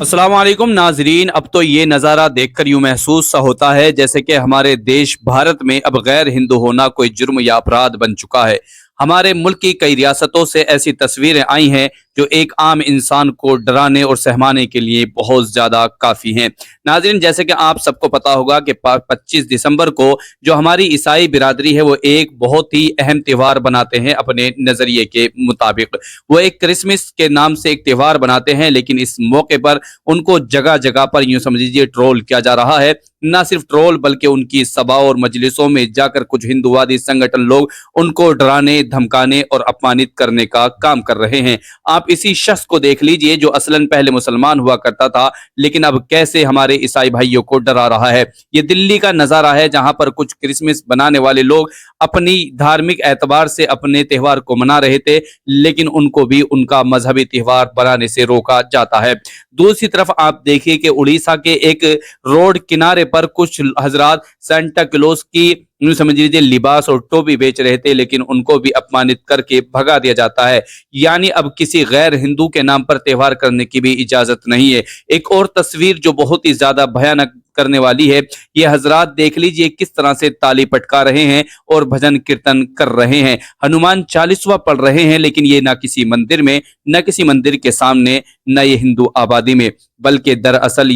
अस्सलाम वालेकुम नाजरीन। अब तो ये नज़ारा देखकर यूं महसूस सा होता है जैसे कि हमारे देश भारत में अब गैर हिंदू होना कोई जुर्म या अपराध बन चुका है। हमारे मुल्क की कई रियासतों से ऐसी तस्वीरें आई हैं जो एक आम इंसान को डराने और सहमाने के लिए बहुत ज़्यादा काफ़ी हैं। नाजरीन, जैसे कि आप सबको पता होगा कि 25 दिसंबर को जो हमारी ईसाई बिरादरी है वो एक बहुत ही अहम त्यौहार बनाते हैं अपने नज़रिए के मुताबिक। वो एक क्रिसमस के नाम से एक त्यौहार बनाते हैं, लेकिन इस मौके पर उनको जगह जगह पर यूं समझ लीजिए ट्रोल किया जा रहा है। न सिर्फ ट्रोल बल्कि उनकी सभाओं और मजलिसों में जाकर कुछ हिंदुवादी संगठन लोग उनको डराने, धमकाने और अपमानित करने का काम कर रहे हैं। आप इसी शख्स को देख लीजिए जो असलन पहले मुसलमान हुआ करता था, लेकिन अब कैसे हमारे ईसाई भाइयों को डरा रहा है। ये दिल्ली का नजारा है जहां पर कुछ क्रिसमस बनाने वाले लोग अपनी धार्मिक एतबार से अपने त्यौहार को मना रहे थे, लेकिन उनको भी उनका मजहबी त्यौहार बनाने से रोका जाता है। दूसरी तरफ आप देखिए कि उड़ीसा के एक रोड किनारे पर कुछ हजरात सेंटा क्लॉज की यूं समझ लीजिए लिबास और टोपी बेच रहे थे, लेकिन उनको भी अपमानित करके भगा दिया जाता है। यानी अब किसी गैर हिंदू के नाम पर त्यौहार करने की भी इजाजत नहीं है। एक और तस्वीर जो बहुत ही ज्यादा भयानक करने वाली है, ये हजरात देख लीजिए किस तरह से ताली पटका रहे हैं और भजन कीर्तन कर रहे हैं, हनुमान चालीसवा पढ़ रहे हैं, लेकिन ये ना किसी मंदिर में, न किसी मंदिर के सामने, न ये हिंदू आबादी में, बल्कि दरअसल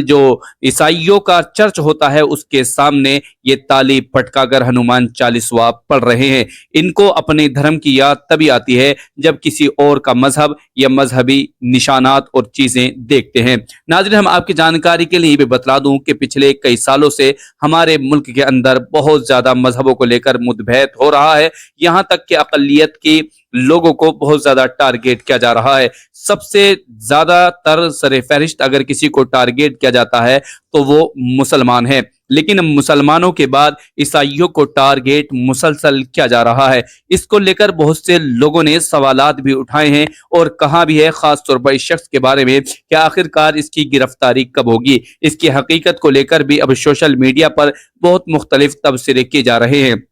जो ईसाइयों का चर्च होता है उसके सामने ये ताली पटकाकर हनुमान चालीसवा पढ़ रहे हैं। इनको अपने धर्म की याद तभी आती है जब किसी और का मजहब या मजहबी निशानात और चीजें देखते हैं। नाज़रीन, हम आपकी जानकारी के लिए भी बतला दूं कि पिछले कई सालों से हमारे मुल्क के अंदर बहुत ज्यादा मजहबों को लेकर मुठभेड़ हो रहा है। यहाँ तक कि अकलियत की लोगों को बहुत ज्यादा टारगेट किया जा रहा है। सबसे ज्यादातर सरे फहरिस्त अगर किसी को टारगेट किया जाता है तो वो मुसलमान है, लेकिन मुसलमानों के बाद ईसाइयों को टारगेट मुसलसल किया जा रहा है। इसको लेकर बहुत से लोगों ने सवालात भी उठाए हैं और कहा भी है, खास तौर पर इस शख्स के बारे में, कि आखिरकार इसकी गिरफ्तारी कब होगी। इसकी हकीकत को लेकर भी अब सोशल मीडिया पर बहुत मुख्तलिफ तबसरे किए जा रहे हैं।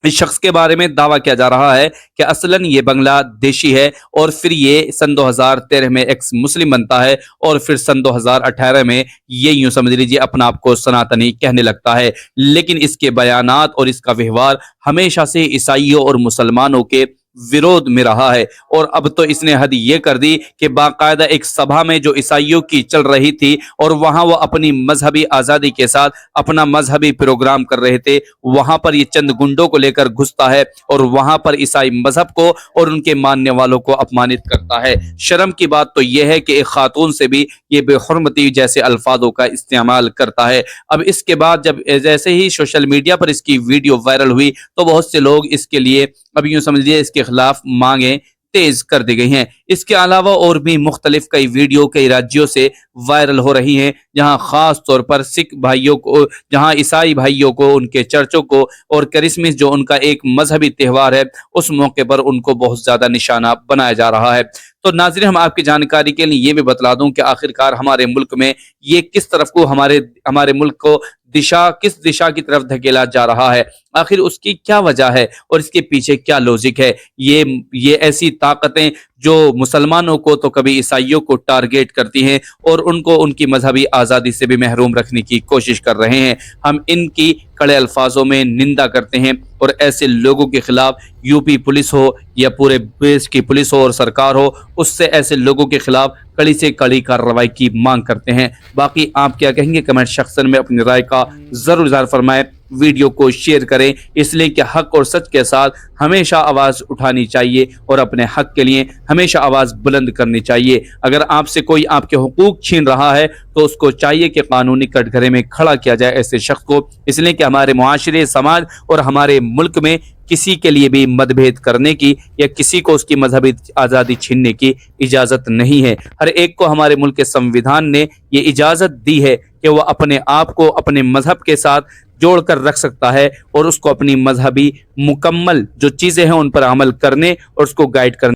इस शख्स के बारे में दावा किया जा रहा है कि असलन ये बांग्लादेशी है और फिर ये सन 2013 में एक्स मुस्लिम बनता है और फिर सन 2018 में ये यूं समझ लीजिए अपना आप को सनातनी कहने लगता है। लेकिन इसके बयानात और इसका व्यवहार हमेशा से ईसाइयों और मुसलमानों के विरोध में रहा है। और अब तो इसने हद ये कर दी कि बाकायदा एक सभा में जो ईसाइयों की चल रही थी और वहां वो अपनी मजहबी आजादी के साथ अपना मजहबी प्रोग्राम कर रहे थे, वहां पर ये चंद गुंडों को लेकर घुसता है और वहां पर ईसाई मजहब को और उनके मानने वालों को अपमानित करता है। शर्म की बात तो यह है कि एक खातून से भी ये बेहुरमती जैसे अल्फाजों का इस्तेमाल करता है। अब इसके बाद जब जैसे ही सोशल मीडिया पर इसकी वीडियो वायरल हुई तो बहुत से लोग इसके लिए अब यूं समझ लीजिए इसके खिलाफ मांगे तेज कर दी गई हैं। इसके अलावा और भी मुख्तलिफ कई वीडियो कई राज्यों से वायरल हो रही हैं, जहां खास तौर पर सिख भाइयों को, जहां ईसाई भाइयों को, उनके चर्चों को और क्रिसमस जो उनका एक मजहबी त्यौहार है, उस मौके पर उनको बहुत ज्यादा निशाना बनाया जा रहा है। तो नाज़रीन, हम आपकी जानकारी के लिए ये भी बतला दूं कि आखिरकार हमारे मुल्क में ये किस तरफ को हमारे मुल्क को किस दिशा की तरफ धकेला जा रहा है, आखिर उसकी क्या वजह है और इसके पीछे क्या लॉजिक है। ये ऐसी ताकतें जो मुसलमानों को तो कभी ईसाइयों को टारगेट करती हैं और उनको उनकी मजहबी आज़ादी से भी महरूम रखने की कोशिश कर रहे हैं। हम इनकी कड़े अल्फाजों में निंदा करते हैं और ऐसे लोगों के खिलाफ यूपी पुलिस हो या पूरे देश की पुलिस हो और सरकार हो, उससे ऐसे लोगों के खिलाफ कड़ी से कड़ी कार्रवाई की मांग करते हैं। बाकी आप क्या कहेंगे कमेंट सेक्शन में अपनी राय का जरूर इज़हार फरमाएं। वीडियो को शेयर करें, इसलिए कि हक और सच के साथ हमेशा आवाज उठानी चाहिए और अपने हक के लिए हमेशा आवाज बुलंद करनी चाहिए। अगर आपसे कोई आपके हुकूक छीन रहा है तो उसको चाहिए कि कानूनी कटघरे में खड़ा किया जाए ऐसे शख्स को, इसलिए कि हमारे मुआशरे, समाज और हमारे मुल्क में किसी के लिए भी मतभेद करने की या किसी को उसकी मजहबी आज़ादी छीनने की इजाज़त नहीं है। हर एक को हमारे मुल्क के संविधान ने ये इजाज़त दी है कि वह अपने आप को अपने मजहब के साथ जोड़ कर रख सकता है और उसको अपनी मजहबी मुकम्मल जो चीज़ें हैं उन पर अमल करने और उसको गाइड करने